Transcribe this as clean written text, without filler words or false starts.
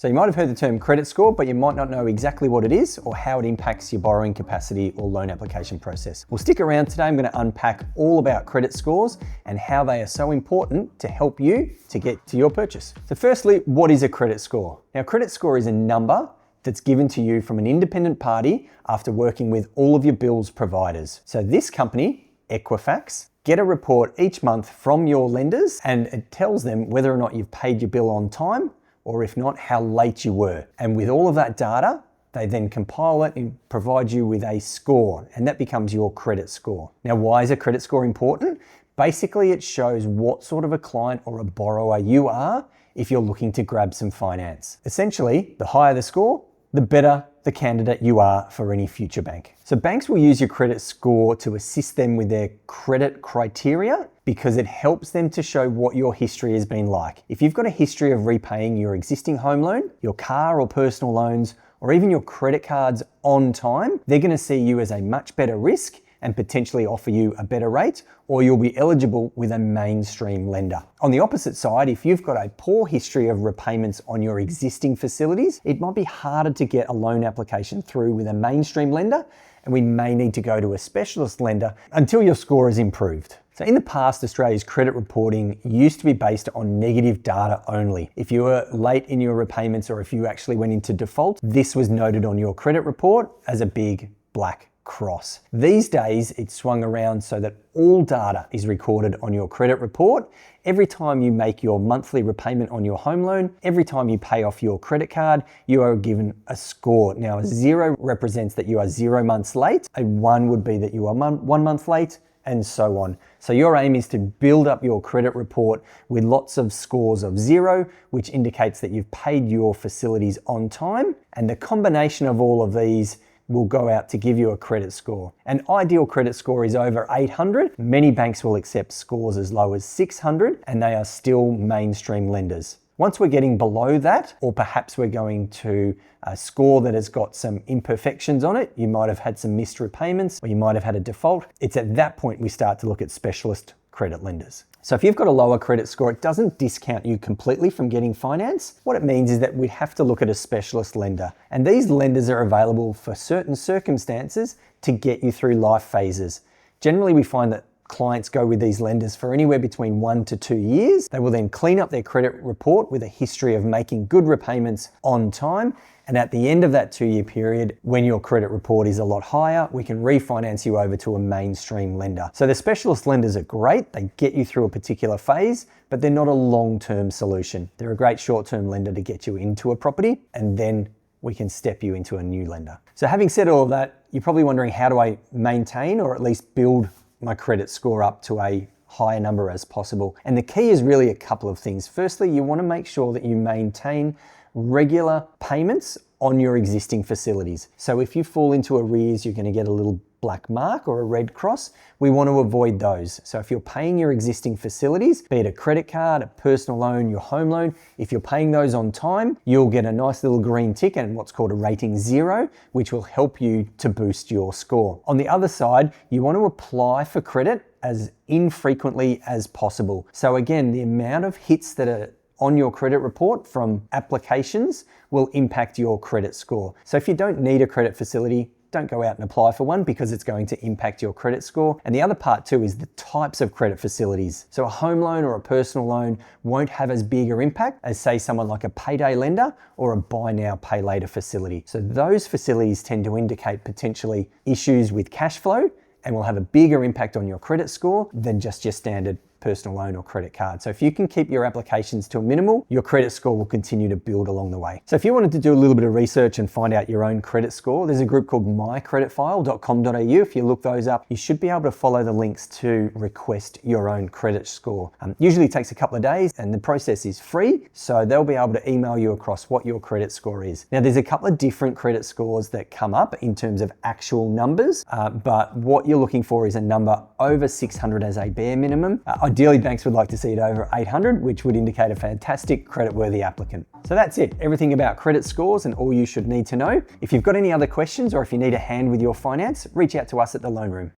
So you might have heard the term credit score, but you might not know exactly what it is or how it impacts your borrowing capacity or loan application process. Well, stick around today. I'm going to unpack all about credit scores and how they are so important to help you to get to your purchase. So firstly, what is a credit score? Now, credit score is a number that's given to you from an independent party after working with all of your bills providers. So this company, Equifax, get a report each month from your lenders and it tells them whether or not you've paid your bill on time, or if not, how late you were. And with all of that data, they then compile it and provide you with a score, and that becomes your credit score. Now, why is a credit score important? Basically, it shows what sort of a client or a borrower you are if you're looking to grab some finance. Essentially, the higher the score, the better the candidate you are for any future bank. So banks will use your credit score to assist them with their credit criteria because it helps them to show what your history has been like. If you've got a history of repaying your existing home loan, your car or personal loans, or even your credit cards on time, they're going to see you as a much better risk and potentially offer you a better rate, or you'll be eligible with a mainstream lender. On the opposite side, if you've got a poor history of repayments on your existing facilities, it might be harder to get a loan application through with a mainstream lender, and we may need to go to a specialist lender until your score is improved. So in the past, Australia's credit reporting used to be based on negative data only. If you were late in your repayments or if you actually went into default, this was noted on your credit report as a big black cross. These days, it's swung around so that all data is recorded on your credit report. Every time you make your monthly repayment on your home loan, every time you pay off your credit card, you are given a score. Now, a 0 represents that you are 0 months late. A 1 would be that you are 1 month late, and so on. So your aim is to build up your credit report with lots of scores of 0, which indicates that you've paid your facilities on time, and the combination of all of these will go out to give you a credit score. An ideal credit score is over 800. Many banks will accept scores as low as 600, and they are still mainstream lenders. Once we're getting below that, or perhaps we're going to a score that has got some imperfections on it, you might have had some missed repayments, or you might have had a default, it's at that point we start to look at specialist credit lenders. So if you've got a lower credit score, it doesn't discount you completely from getting finance. What it means is that we have to look at a specialist lender. And these lenders are available for certain circumstances to get you through life phases. Generally, we find that clients go with these lenders for anywhere between 1 to 2 years. They will then clean up their credit report with a history of making good repayments on time. And at the end of that 2-year period, when your credit report is a lot higher, we can refinance you over to a mainstream lender. So the specialist lenders are great. They get you through a particular phase, but they're not a long-term solution. They're a great short-term lender to get you into a property, and then we can step you into a new lender. So having said all of that, you're probably wondering, how do I maintain or at least build my credit score up to a higher number as possible? And the key is really a couple of things. Firstly, you want to make sure that you maintain regular payments on your existing facilities. So if you fall into arrears, you're going to get a little black mark or a red cross. We want to avoid those. So if you're paying your existing facilities, be it a credit card, a personal loan, your home loan, if you're paying those on time, you'll get a nice little green tick and what's called a rating 0, which will help you to boost your score. On the other side, you want to apply for credit as infrequently as possible. So again, the amount of hits that are on your credit report from applications will impact your credit score. So if you don't need a credit facility, don't go out and apply for one because it's going to impact your credit score. And the other part too is the types of credit facilities. So a home loan or a personal loan won't have as big an impact as, say, someone like a payday lender or a buy now, pay later facility. So those facilities tend to indicate potentially issues with cash flow and will have a bigger impact on your credit score than just your standard personal loan or credit card. So if you can keep your applications to a minimal, your credit score will continue to build along the way. So if you wanted to do a little bit of research and find out your own credit score, there's a group called mycreditfile.com.au. If you look those up, you should be able to follow the links to request your own credit score. Usually it takes a couple of days and the process is free. So they'll be able to email you across what your credit score is. Now there's a couple of different credit scores that come up in terms of actual numbers, but what you're looking for is a number over 600 as a bare minimum. Ideally, banks would like to see it over 800, which would indicate a fantastic creditworthy applicant. So that's it, everything about credit scores and all you should need to know. If you've got any other questions or if you need a hand with your finance, reach out to us at The Loan Room.